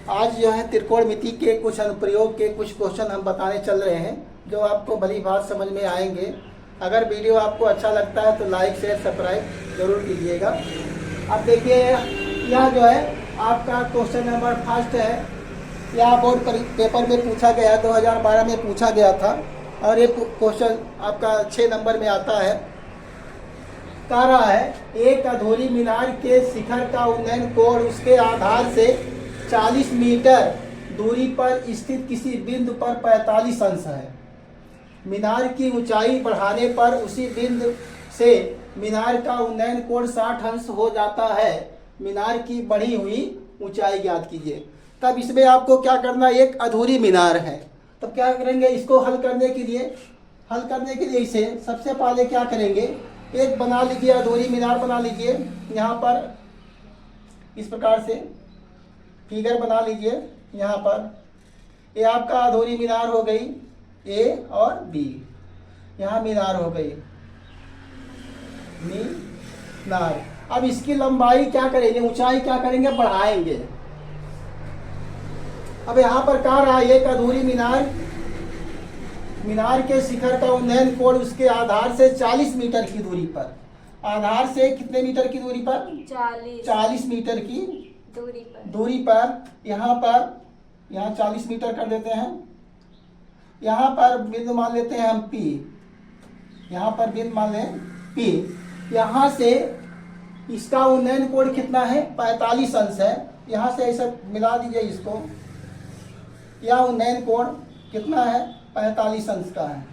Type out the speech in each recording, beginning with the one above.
आज जो है त्रिकोणमिति के कुछ अनुप्रयोग के कुछ क्वेश्चन हम बताने चल रहे हैं जो आपको भली बात समझ में आएंगे। अगर वीडियो आपको अच्छा लगता है तो लाइक शेयर सब्सक्राइब जरूर कीजिएगा। अब देखिए यह जो है आपका क्वेश्चन नंबर फर्स्ट है। यह बोर्ड पेपर में पूछा गया, 2012 में पूछा गया था और ये क्वेश्चन आपका 6 नंबर में आता है। कह रहा है एक अधूरी मीनार के शिखर का उन्नयन कोण उसके आधार से 40 मीटर दूरी पर स्थित किसी बिंदु पर 45 अंश है। मीनार की ऊंचाई बढ़ाने पर उसी बिंदु से मीनार का उन्नयन कोण 60 अंश हो जाता है। मीनार की बढ़ी हुई ऊंचाई ज्ञात कीजिए। तब इसमें आपको क्या करना, एक अधूरी मीनार है, तब क्या करेंगे, इसको हल करने के लिए इसे सबसे पहले क्या करेंगे, एक बना लीजिए, अधूरी मीनार बना लीजिए। यहाँ पर इस प्रकार से फिगर बना लीजिए। यहाँ पर ये आपका अधूरी मीनार हो गई ए और बी, यहाँ मीनार हो गई मीनार। अब इसकी लंबाई क्या करेंगे, ऊंचाई क्या करेंगे, बढ़ाएंगे। अब यहाँ पर कह रहा है एक अधूरी मीनार के शिखर का उन्नयन कोण उसके आधार से 40 मीटर की दूरी पर, आधार से कितने मीटर की दूरी पर, 40 मीटर की दूरी पर यहाँ 40 मीटर कर देते हैं। यहाँ पर बिंदु मान लेते हैं हम P, यहाँ पर बिंदु मान लें P। यहाँ से इसका उन्नयन कोण कितना है, 45 अंश है। यहाँ से ऐसा मिला दीजिए इसको। यह उन्नयन कोण कितना है, 45 अंश का है।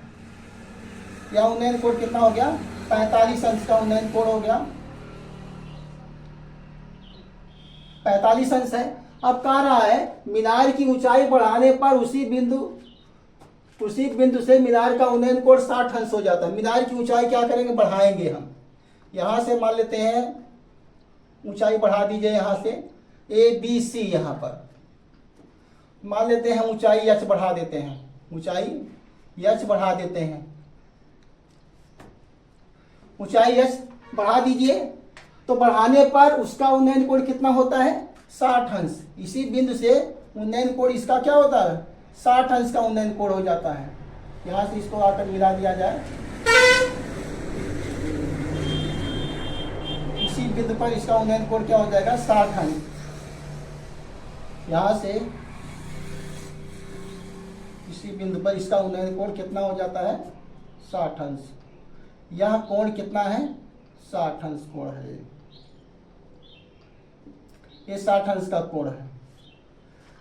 यह उन्नयन कोण कितना हो गया, 45 अंश का उन्नयन कोण हो गया, 45 अंश है। अब कह रहा है मीनार की ऊंचाई बढ़ाने पर उसी बिंदु से मीनार का उन्नयन कोण 60 अंश हो जाता है। मीनार की ऊंचाई क्या करेंगे, बढ़ाएंगे हम। यहाँ से मान लेते हैं ऊंचाई बढ़ा दीजिए, यहाँ से ABC, यहाँ पर मान लेते हैं ऊंचाई h बढ़ा देते हैं, ऊंचाई h बढ़ा देते हैं। ऊंचाई h बढ़ा दीजिए तो बढ़ाने पर उसका उन्नयन कोण कितना होता है, 60 अंश। इसी बिंदु से उन्नयन कोण इसका क्या होता है, 60 अंश का उन्नयन कोण हो जाता है। यहाँ से इसको आकर मिला दिया जाए। इसी बिंदु पर इसका उन्नयन कोण क्या हो जाएगा, 60 अंश। यहाँ से इसी बिंदु पर इसका उन्नयन कोण कितना हो जाता है, 60 अंश। यह कोण कितना है, 60 अंश कोण है। ये 60 अंश का कोण है।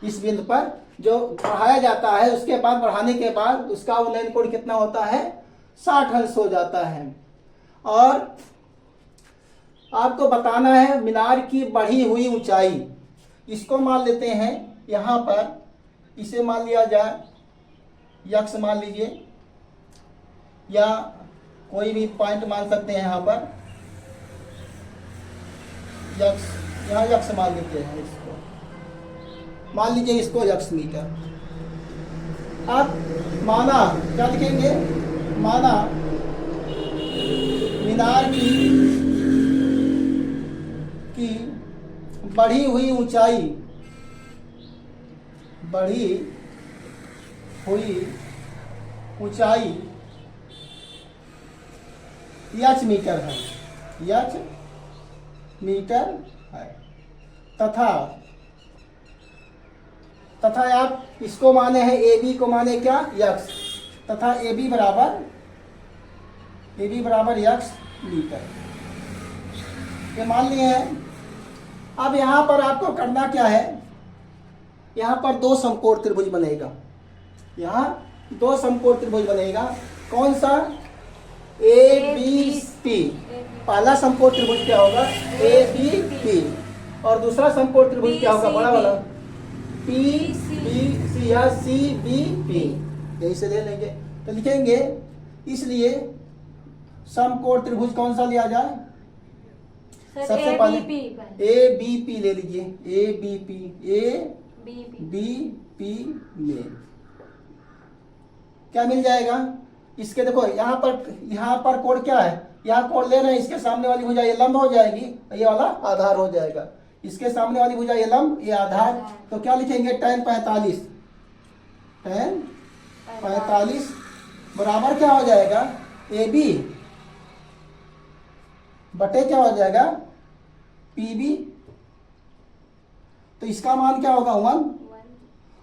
इस बिंदु पर जो बढ़ाया जाता है उसके बाद, बढ़ाने के बाद उसका उन्नयन कोण कितना होता है, 60 अंश हो जाता है। और आपको बताना है मीनार की बढ़ी हुई ऊंचाई। इसको मान लेते हैं यहाँ पर, इसे मान लिया जाए यक्स मान लीजिए, या कोई भी पॉइंट मान सकते हैं। यहाँ पर यक्स, यहाँ यक्स मान लेते हैं, इसको मान लीजिए, इसको यक्स मीटर। अब माना क्या लिखेंगे, माना मीनार की बढ़ी हुई ऊंचाई h मीटर है, h मीटर है। तथा आप इसको माने हैं AB को माने क्या, यक्स, तथा AB बराबर यक्स मीटर, ये मान लिए हैं। अब यहाँ पर आपको करना क्या है, यहाँ पर 2 समकोण त्रिभुज बनेगा। यहाँ 2 समकोण त्रिभुज बनेगा। कौन सा, ABP। पहला समकोण त्रिभुज क्या होगा, ABP, और दूसरा समकोण त्रिभुज क्या होगा, बड़ा वाला PBC या CBP। यही से ले लेंगे तो लिखेंगे। इसलिए समकोण त्रिभुज कौन सा लिया जाए, सबसे पहले ABP ले लीजिए। ABP में क्या मिल जाएगा, इसके देखो यहाँ पर कोण क्या है, यहाँ कोण ले रहे हैं, इसके सामने वाली हो जाएगी लंब हो जाएगी, ये वाला आधार हो जाएगा। इसके सामने वाली भुजा ये लंब, ये आधार। तो क्या लिखेंगे, tan 45, tan 45 बराबर क्या हो जाएगा, AB बटे क्या हो जाएगा, PB। तो इसका मान क्या होगा 1,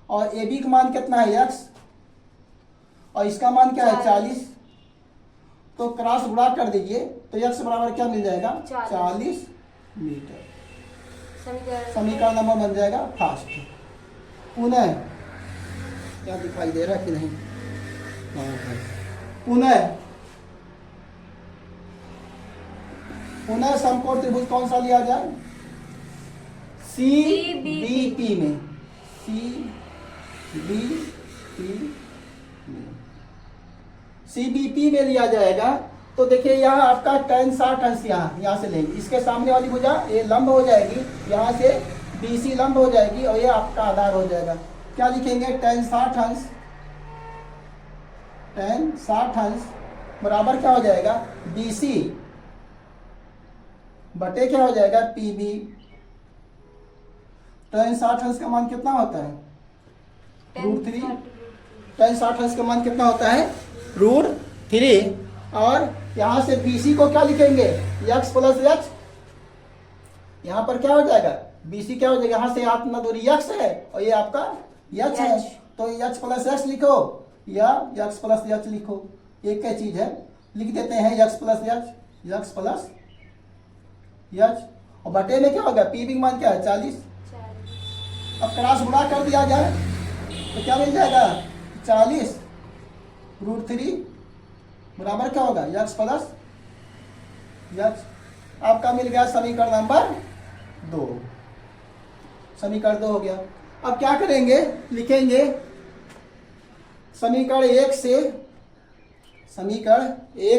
और AB का मान कितना है x, और इसका मान क्या है 40। तो क्रॉस गुणा कर दीजिए तो x बराबर क्या मिल जाएगा, 40 मीटर। समीकरण नंबर बन जाएगा फर्स्ट। पुनः क्या दिखाई दे रहा है कि नहीं, पुनः समकोण त्रिभुज कौन सा लिया जाए, CBP में, CBP में लिया जाएगा। तो देखिए यहाँ आपका tan 60 अंश यहाँ से लेंगे, इसके सामने वाली भुजा ये लंब हो जाएगी, यहाँ से BC लंब हो जाएगी, और ये आपका आधार हो जाएगा। क्या लिखेंगे, tan 60 अंश बराबर क्या हो जाएगा, BC बटे क्या हो जाएगा, PB। tan 60 अंश का मान कितना होता है, √3। tan 60 अंश का मान कितना होता है, √3। और यहां से BC को क्या लिखेंगे, x प्लस h। यहां पर क्या हो जाएगा, BC क्या हो जाएगा, यहां से इतना दूरी x है, और ये आपका h है, तो h प्लस h लिखो या x प्लस h लिखो, एक ही चीज है, लिख देते हैं x प्लस h, और बटे में क्या होगा, PB का मान क्या है 40। अब क्रॉस गुणा कर दिया जाए तो क्या मिल जाएगा, 40 √3 बराबर क्या होगा, x प्लस h। आपका मिल गया समीकरण नंबर 2, समीकरण 2 हो गया। अब क्या करेंगे, लिखेंगे समीकरण 1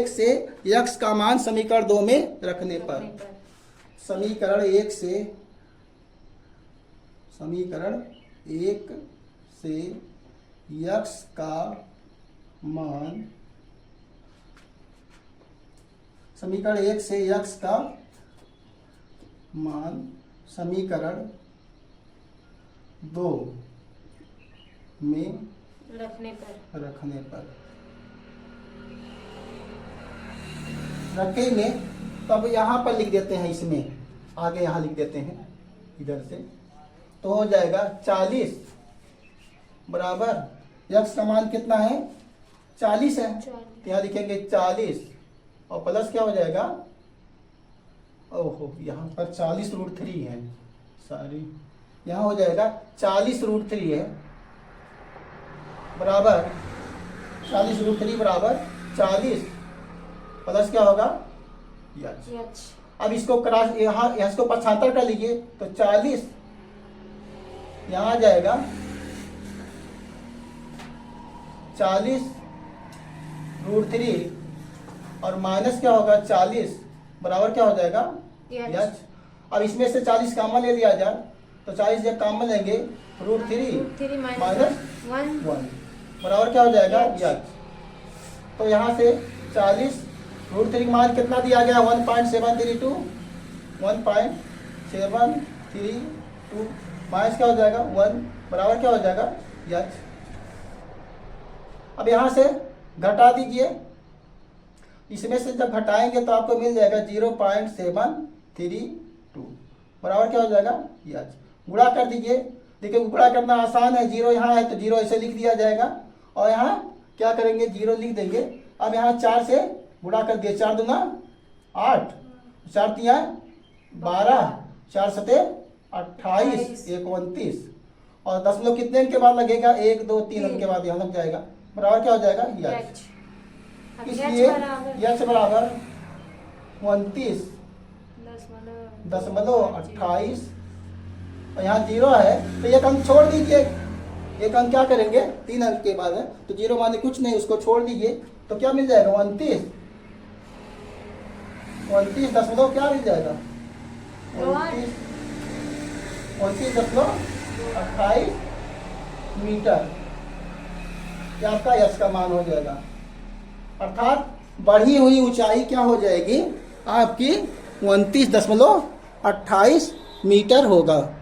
से x का मान समीकरण 2 में रखने पर, समीकरण 1 से x का मान, समीकरण 1 से x का मान समीकरण 2 में रखने पर रखेंगे। तो अब यहाँ पर लिख देते हैं, इसमें आगे यहाँ लिख देते हैं इधर से, तो हो जाएगा 40 बराबर x का मान कितना है, 40 है, तो यहाँ लिखेंगे 40 और प्लस क्या हो जाएगा, ओहो यहाँ पर 40 √3 है, सॉरी यहाँ हो जाएगा 40 √3 है बराबर 40 √3 बराबर 40 प्लस क्या होगा h। अब इसको क्रॉस यहाँ इसको 75 कर लीजिए तो 40 यहाँ आ जाएगा 40 √3 और माइनस क्या होगा 40 बराबर क्या हो जाएगा h। अब इसमें से 40 कॉमन ले लिया जाए तो 40 जब कॉमन लेंगे √3 माइनस 1 बराबर क्या हो जाएगा h। तो यहाँ से 40 √3 का मान कितना दिया गया 1.732 माइनस क्या हो जाएगा 1 बराबर क्या हो जाएगा h। अब यहाँ से घटा दीजिए, इसमें से जब घटाएंगे तो आपको मिल जाएगा 0.732 बराबर क्या हो जाएगा h। गुणा कर दीजिए, देखिए गुणा करना आसान है, 0 यहाँ है तो 0 ऐसे लिख दिया जाएगा और यहाँ क्या करेंगे 0 लिख देंगे। अब यहाँ 4 से गुणा कर दिए, 4 दूना 8, 4 तिया 12, 4 सते 28, 1 29 और दशमलव कितने अंक के बाद लगेगा 1 2 3 अंक के बाद यहाँ लग जाएगा बराबर क्या हो जाएगा h। इसलिए h बराबर 29.28 और यहाँ 0 है तो एक अंक छोड़ दीजिए, एक अंक क्या करेंगे 3 अंक के बाद है तो 0 माने कुछ नहीं, उसको छोड़ दीजिए तो क्या मिल जाएगा 29 दशमलव क्या मिल जाएगा 29.28 मीटर, क्या आपका यश का मान हो जाएगा। अर्थात बढ़ी हुई ऊंचाई क्या हो जाएगी आपकी 29.28 मीटर होगा।